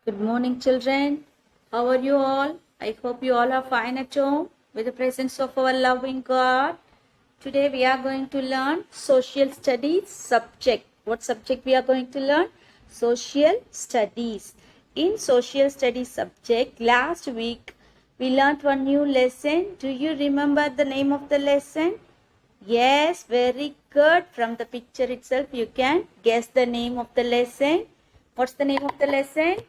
Good morning, children. How are you all? I hope you all are fine at home with the presence of our loving God. Today we are going to learn social studies subject. What subject we are going to learn? Social studies. In social studies subject, last week we learned one new lesson. Do you remember the name of the lesson? Yes, very good. From the picture itself, you can guess the name of the lesson. What's the name of the lesson?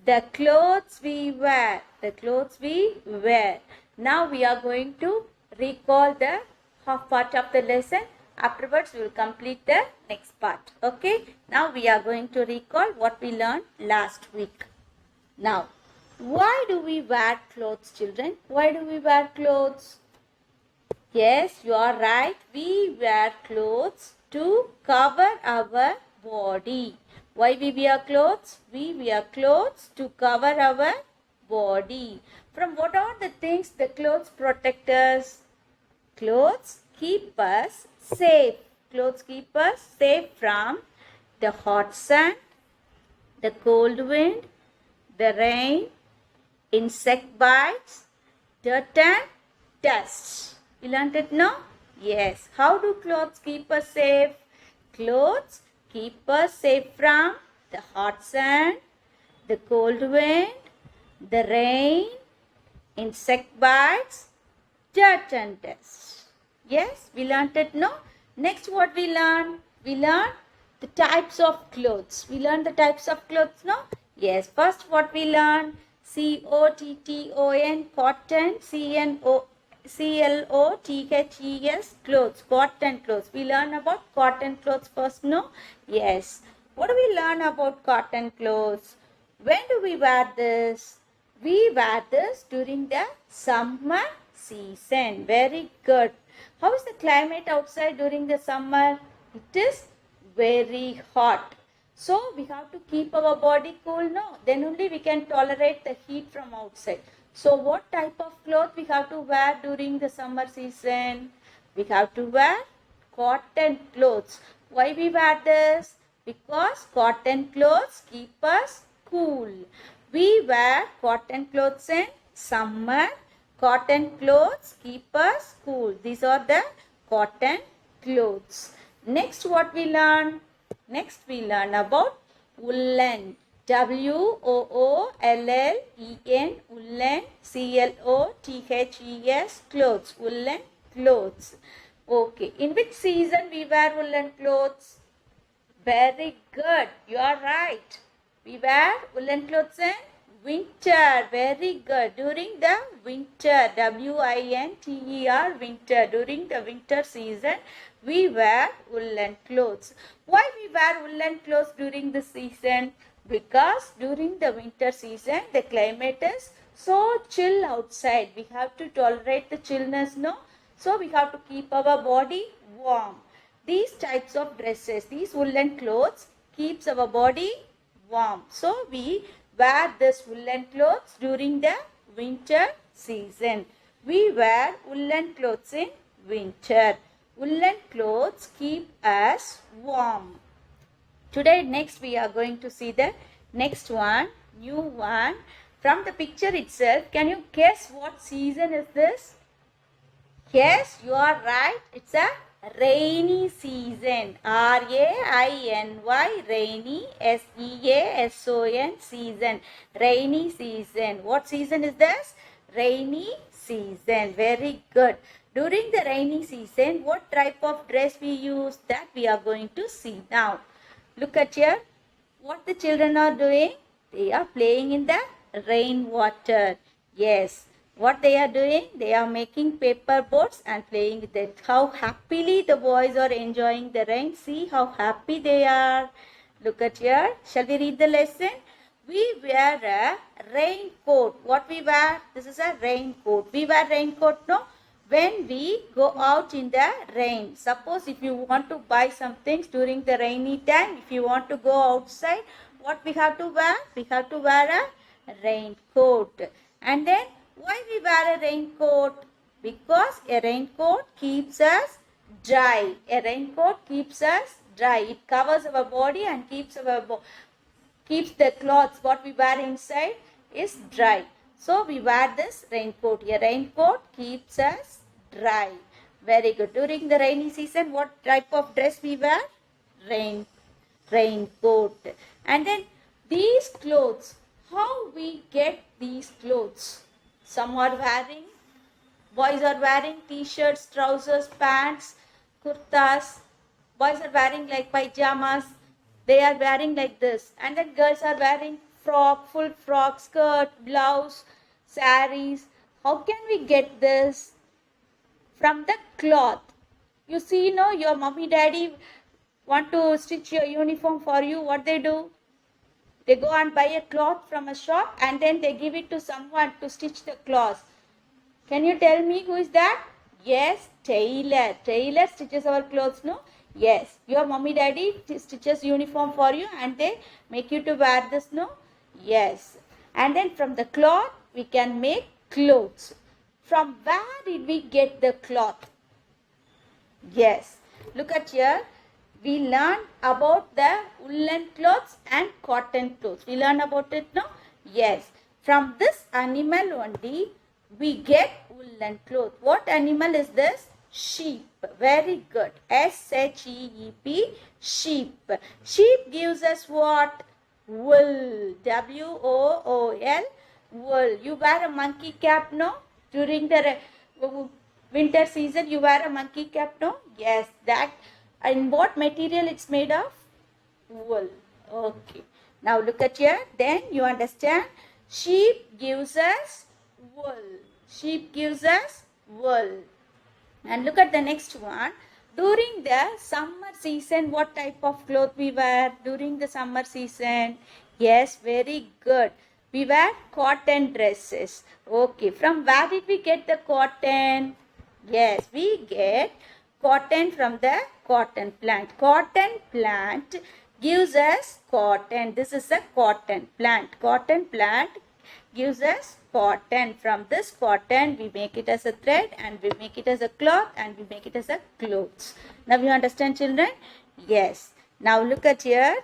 The clothes we wear. The clothes we wear. Now we are going to recall the half part of the lesson. Afterwards, we will complete the next part. Okay. Now we are going to recall what we learned last week. Now, why do we wear clothes, children? Why do we wear clothes? Yes, you are right. We wear clothes to cover our body. Why we wear clothes? We wear clothes to cover our body. From what are the things the clothes protect us? Clothes keep us safe. Clothes keep us safe from the hot sun, the cold wind, the rain, insect bites, dirt and dust. You learned it now? Yes. How do clothes keep us safe? Clothes keep us safe from the hot sun, the cold wind, the rain, insect bites, dirt and dust. Yes, we learned it now. Next, what we learn? We learn the types of clothes. We learn the types of clothes now. Yes, first what we learn? COTTON, cotton, CLOTHES, clothes, cotton clothes. We learn about cotton clothes first, no? Yes. What do we learn about cotton clothes? When do we wear this? We wear this during the summer season. Very good. How is the climate outside during the summer? It is very hot. So we have to keep our body cool, no? Then only we can tolerate the heat from outside. So what type of cloth we have to wear during the summer season? We have to wear cotton clothes. Why we wear this? Because cotton clothes keep us cool. We wear cotton clothes in summer. Cotton clothes keep us cool. These are the cotton clothes. Next what we learn? Next we learn about woolen. WOOLLEN, woolen, CLOTHES, clothes, woolen clothes. Okay, in which season we wear woolen clothes? Very good, you are right. We wear woolen clothes in winter. Very good. During the winter, WINTER, winter. During the winter season, we wear woolen clothes. Why we wear woolen clothes during the season? Because during the winter season, the climate is so chill outside. We have to tolerate the chillness, no? So we have to keep our body warm. These types of dresses, these woolen clothes keeps our body warm. So we wear this woolen clothes during the winter season. We wear woolen clothes in winter. Woolen clothes keep us warm. Today next we are going to see the next one, new one. From the picture itself, can you guess what season is this? Yes, you are right. It's a rainy season. RAINY, rainy, SEASON, season. Rainy season. What season is this? Rainy season. Very good. During the rainy season, what type of dress we use? That we are going to see now. Look at here. What the children are doing? They are playing in the rainwater. Yes. What they are doing? They are making paper boats and playing with it. How happily the boys are enjoying the rain. See how happy they are. Look at here. Shall we read the lesson? We wear a raincoat. What we wear? This is a raincoat. We wear raincoat, no? When we go out in the rain. Suppose if you want to buy some things during the rainy time, if you want to go outside, what we have to wear? We have to wear a raincoat. And then why we wear a raincoat? Because a raincoat keeps us dry. A raincoat keeps us dry. It covers our body and keeps our keeps the clothes what we wear inside is dry. So we wear this raincoat. A raincoat keeps us dry. Very good. During the rainy season, what type of dress we wear? Raincoat. And then these clothes, how we get these clothes? Some are wearing, boys are wearing t-shirts, trousers, pants, kurtas. Boys are wearing like pajamas. They are wearing like this. And then girls are wearing frock, full frock, skirt, blouse, saris. How can we get this? From the cloth. You see, your mommy, daddy want to stitch your uniform for you. What they do? They go and buy a cloth from a shop and then they give it to someone to stitch the cloth. Can you tell me who is that? Yes, tailor. Tailor stitches our clothes, no? Yes. Your mommy, daddy stitches uniform for you and they make you to wear this, no? Yes. And then from the cloth, we can make clothes. From where did we get the cloth? Yes. Look at here. We learned about the woolen clothes and cotton clothes. We learned about it, no? Yes. From this animal only, we get woolen cloth. What animal is this? Sheep. Very good. S-H-E-E-P, sheep. Sheep gives us what? Wool. W-O-O-L, wool. You wear a monkey cap, no? During the winter season, you wear a monkey cap, no? Yes, that. And what material it's made of? Wool. Okay. Now look at here. Then you understand. Sheep gives us wool. Sheep gives us wool. And look at the next one. During the summer season, what type of cloth we wear during the summer season? Yes, very good. We wear cotton dresses. Okay. From where did we get the cotton? Yes, we get cotton from the cotton plant. Cotton plant gives us cotton. This is a cotton plant. Cotton plant gives us cotton. From this cotton, we make it as a thread and we make it as a cloth and we make it as a clothes. Now you understand, children? Yes. Now look at here.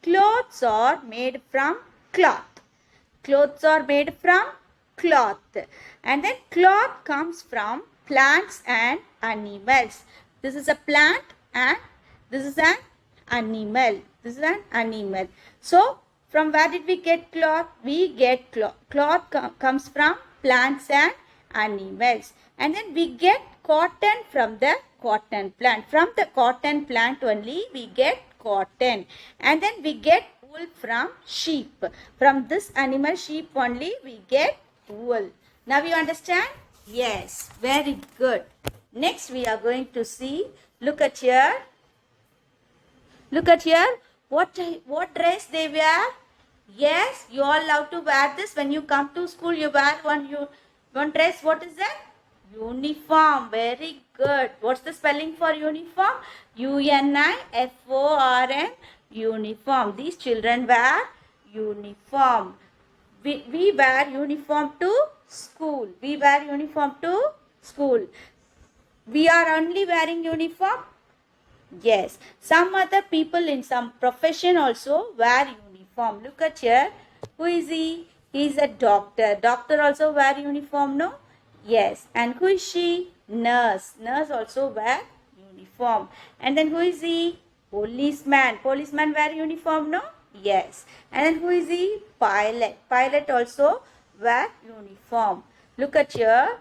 Clothes are made from cloth. Clothes are made from cloth. And then cloth comes from plants and animals. This is a plant and this is an animal. This is an animal. So, from where did we get cloth? We get cloth. Cloth comes from plants and animals. And then we get cotton from the cotton plant. From the cotton plant only we get cotton. And then we get wool from sheep. From this animal sheep only we get wool. Now you understand? Yes, very good. Next we are going to see, look at here. Look at here. What dress they wear? Yes, you all love to wear this. When you come to school, you wear one dress. What is that? Uniform. Very good. What's the spelling for uniform? U-N-I-F-O-R-M. Uniform. These children wear uniform. We wear uniform to school. We wear uniform to school. We are only wearing uniform? Yes. Some other people in some profession also wear uniform. Look at here. Who is he? He is a doctor. Doctor also wear uniform, no? Yes. And who is she? Nurse. Nurse also wear uniform. And then who is he? Policeman. Policeman wear uniform, no? Yes. And then who is he? Pilot. Pilot also wear uniform. Look at here.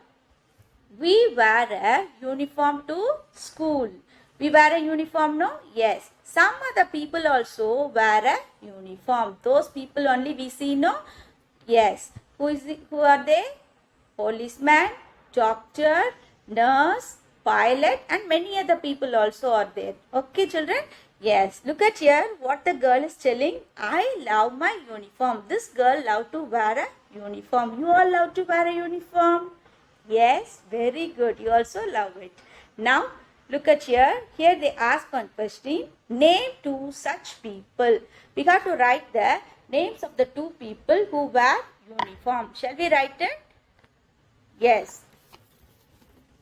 We wear a uniform to school. We wear a uniform, no? Yes. Some other people also wear a uniform. Those people only we see, no? Yes. Who are they? Policeman, doctor, nurse, pilot, and many other people also are there. Okay, children? Yes. Look at here what the girl is telling. I love my uniform. This girl love to wear a uniform. You all love to wear a uniform? Yes. Very good. You also love it. Now, look at here. Here they ask one question. Name two such people. We got to write the names of the two people who wear uniform. Shall we write it? Yes.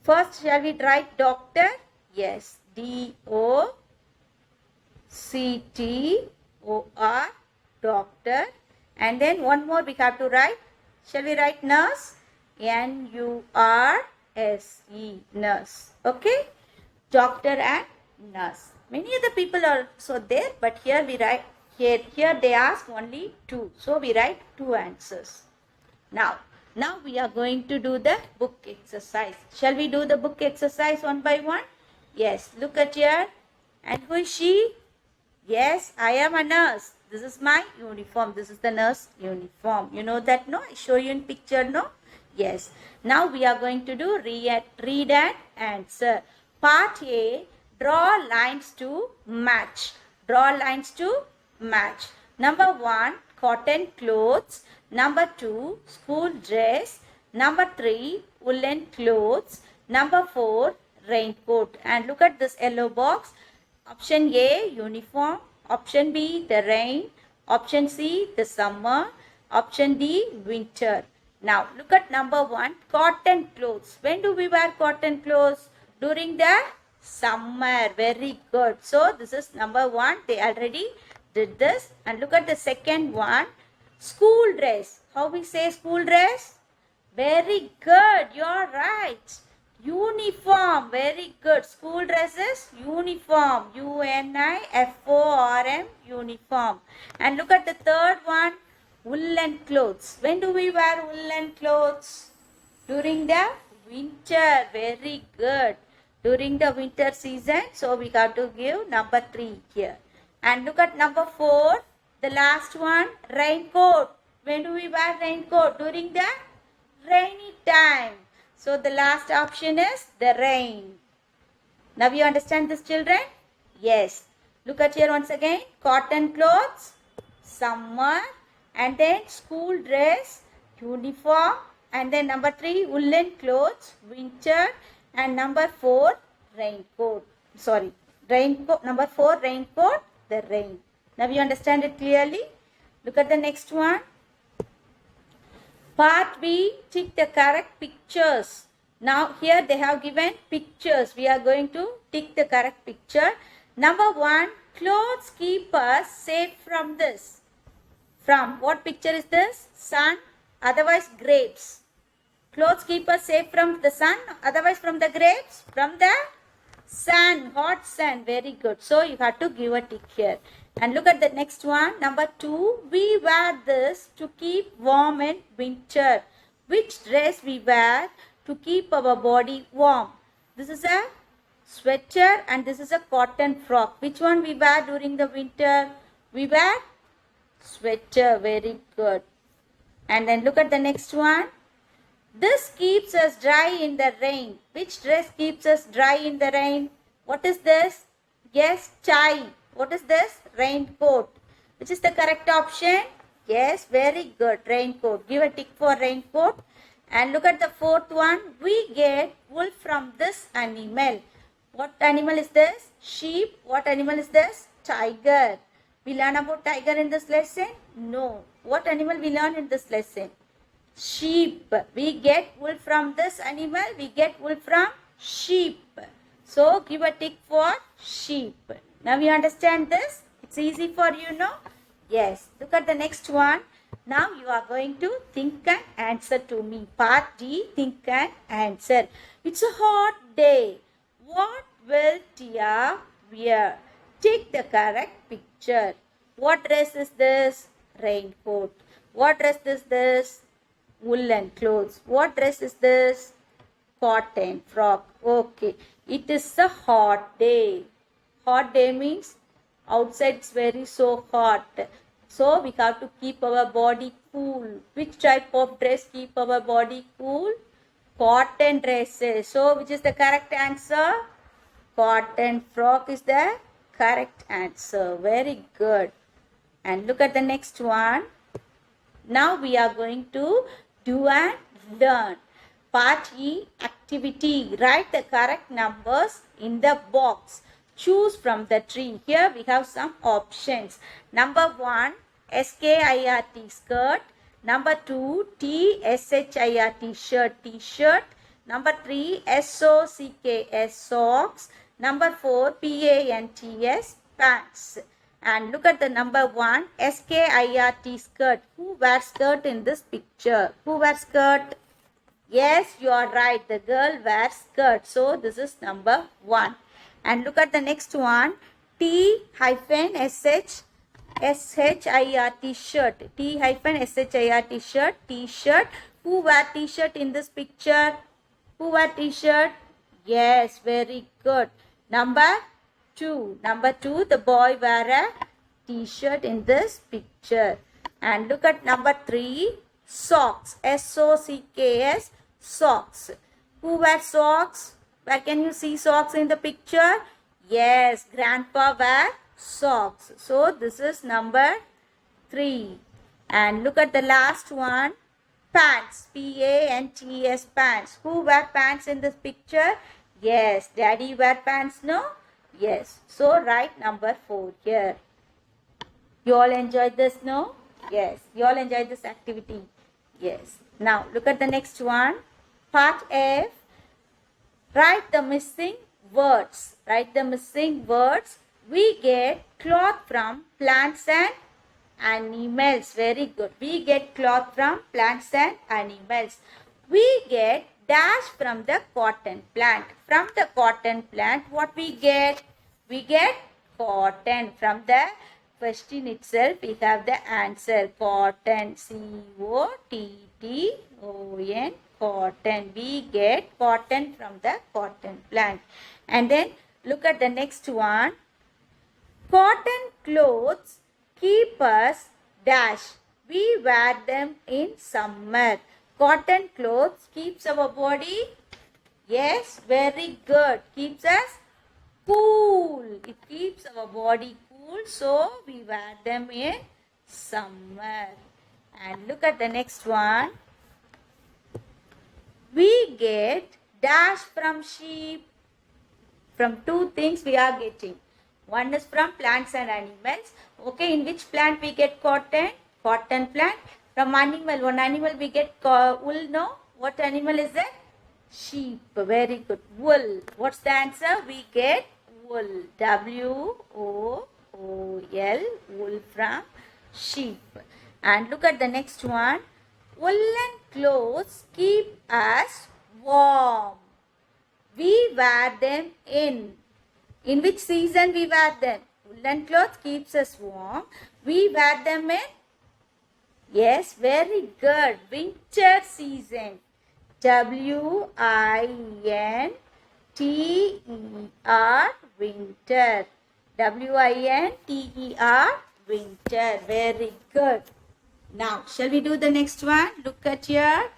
First, shall we write doctor? Yes. D-O-C-T-O-R. doctor. And then one more we have to write. Shall we write nurse? N-U-R-S-E, nurse. Okay? Doctor and nurse. Many other people are also there, but here we write, here they ask only two. So we write two answers. Now we are going to do the book exercise. Shall we do the book exercise one by one? Yes, look at here. And who is she? Yes, I am a nurse. This is my uniform. This is the nurse uniform. You know that, no? I show you in picture, no? Yes. Now we are going to do read and answer. Part A, draw lines to match. Draw lines to match. Number 1, cotton clothes. Number 2, school dress. Number 3, woolen clothes. Number 4, raincoat. And look at this yellow box. Option A, uniform. Option B, the rain. Option C, the summer. Option D, winter. Now, look at number 1, cotton clothes. When do we wear cotton clothes? During the summer. Very good. So, this is number 1. They already did this. And look at the second one, school dress. How we say school dress? Very good. You're right. Uniform. Very good. School dress is uniform. U-N-I-F-O-R-M. Uniform. And look at the third one, woolen clothes. When do we wear woolen clothes? During the winter. Very good. During the winter season. So we got to give number 3 here. And look at number 4. The last one, raincoat. When do we wear raincoat? During the rainy time. So the last option is the rain. Now you understand this, children? Yes. Look at here once again. Cotton clothes, summer, and then school dress, uniform, and then number 3, woolen clothes, winter, and number 4, raincoat. Sorry, raincoat. Number 4, raincoat, the rain. Now you understand it clearly? Look at the next one. Part B, tick the correct pictures. Now here they have given pictures. We are going to tick the correct picture. Number 1, clothes keep us safe from this. From what picture is this? Sun, otherwise grapes. Clothes keep us safe from the sun, otherwise from the grapes, from the sun, hot sun. Very good. So you have to give a tick here. And look at the next one. Number 2, we wear this to keep warm in winter. Which dress we wear to keep our body warm? This is a sweater and this is a cotton frock. Which one we wear during the winter? We wear sweater. Very good. And then look at the next one. This keeps us dry in the rain. Which dress keeps us dry in the rain? What is this? Yes, tie. What is this? Raincoat. Which is the correct option? Yes, very good. Raincoat. Give a tick for raincoat. And look at the fourth one. We get wool from this animal. What animal is this? Sheep. What animal is this? Tiger. We learn about tiger in this lesson? No. What animal we learn in this lesson? Sheep. We get wool from this animal. We get wool from sheep. So give a tick for sheep. Now you understand this? It's easy for you, no? Yes. Look at the next one. Now you are going to think and answer to me. Part D, think and answer. It's a hot day. What will Tia wear? Take the correct picture. What dress is this? Raincoat. What dress is this? Woolen clothes. What dress is this? Cotton frock. Okay. It is a hot day. Hot day means outside it's very so hot. So we have to keep our body cool. Which type of dress keep our body cool? Cotton dresses. So which is the correct answer? Cotton frock is the correct answer. Very good. And look at the next one. Now we are going to do and learn. Part E, activity. Write the correct numbers in the box. Choose from the tree. Here we have some options. Number 1, S-K-I-R-T, skirt. Number 2, T-S-H-I-R-T, shirt, T-shirt. Number 3, S-O-C-K-S, socks. Number 4, P-A-N-T-S, pants. And look at the number 1, skirt, skirt. Who wears skirt in this picture? Who wears skirt? Yes, you are right. The girl wears skirt. So this is number 1. And look at the next one. T-SH SHIRT shirt. T-SHIRT shirt. T-shirt. Who wear T-shirt in this picture? Who wear T-shirt? Yes, very good. Number 2. Number 2, the boy wear a T-shirt in this picture. And look at number 3, socks. SOCKS, socks. Who wear socks? Where can you see socks in the picture? Yes, grandpa wear socks. So this is number 3. And look at the last one, pants. PANTS, pants. Who wear pants in this picture? Yes, daddy wear pants, no? Yes. So write number 4 here. You all enjoyed this, no? Yes. You all enjoyed this activity? Yes. Now look at the next one. Part F. Write the missing words. Write the missing words. We get cloth from plants and animals. Very good. We get cloth from plants and animals. We get dash from the cotton plant. From the cotton plant, what we get? We get cotton. From the question itself, we have the answer. Cotton. COTTON. Cotton. We get cotton from the cotton plant. And then look at the next one. Cotton clothes keep us dash. We wear them in summer. Cotton clothes keeps our body. Yes, very good. Keeps us cool. It keeps our body cool. So we wear them in summer. And look at the next one. We get dash from sheep. From 2 things we are getting. One is from plants and animals. Okay, in which plant we get cotton? Cotton plant. From animal, one animal we get wool, no? What animal is that? Sheep. Very good. Wool. What's the answer? We get wool. WOOL. Wool from sheep. And look at the next one. Woolen clothes keep us warm. We wear them in. In which season we wear them? Woolen clothes keeps us warm. We wear them in? Yes, very good. Winter season. WINTER. Winter. WINTER. Winter. Very good. Now, shall we do the next one? Look at here.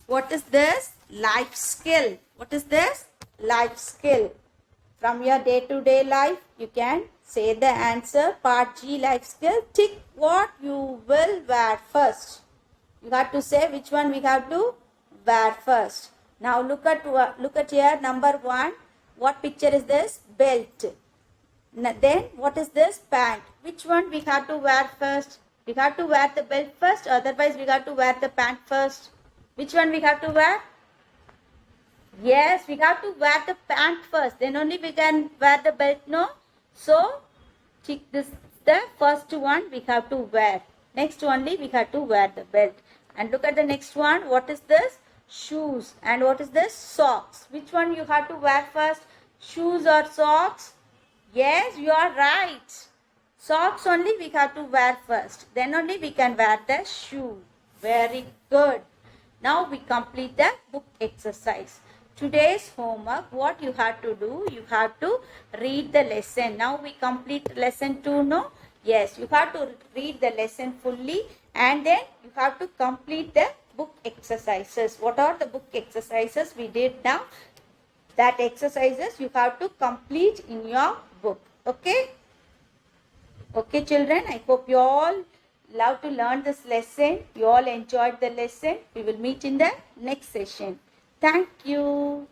What is this? Life skill. What is this? Life skill. From your day-to-day life, you can say the answer. Part G, life skill. Tick what you will wear first. You have to say which one we have to wear first. Now look at here. Number 1. What picture is this? Belt. Then what is this? Pant. Which one we have to wear first? We have to wear the belt first. Otherwise, we have to wear the pant first. Which one we have to wear? Yes, we have to wear the pant first. Then only we can wear the belt, no? So, check this. The first one we have to wear. Next only we have to wear the belt. And look at the next one. What is this? Shoes. And what is this? Socks. Which one you have to wear first? Shoes or socks? Yes, you are right. Socks only we have to wear first. Then only we can wear the shoe. Very good. Now we complete the book exercise. Today's homework, what you have to do, you have to read the lesson. Now we complete lesson 2, no? Yes, you have to read the lesson fully and then you have to complete the book exercises. What are the book exercises we did now? That exercises you have to complete in your book. Okay? Okay, children, I hope you all love to learn this lesson. You all enjoyed the lesson. We will meet in the next session. Thank you.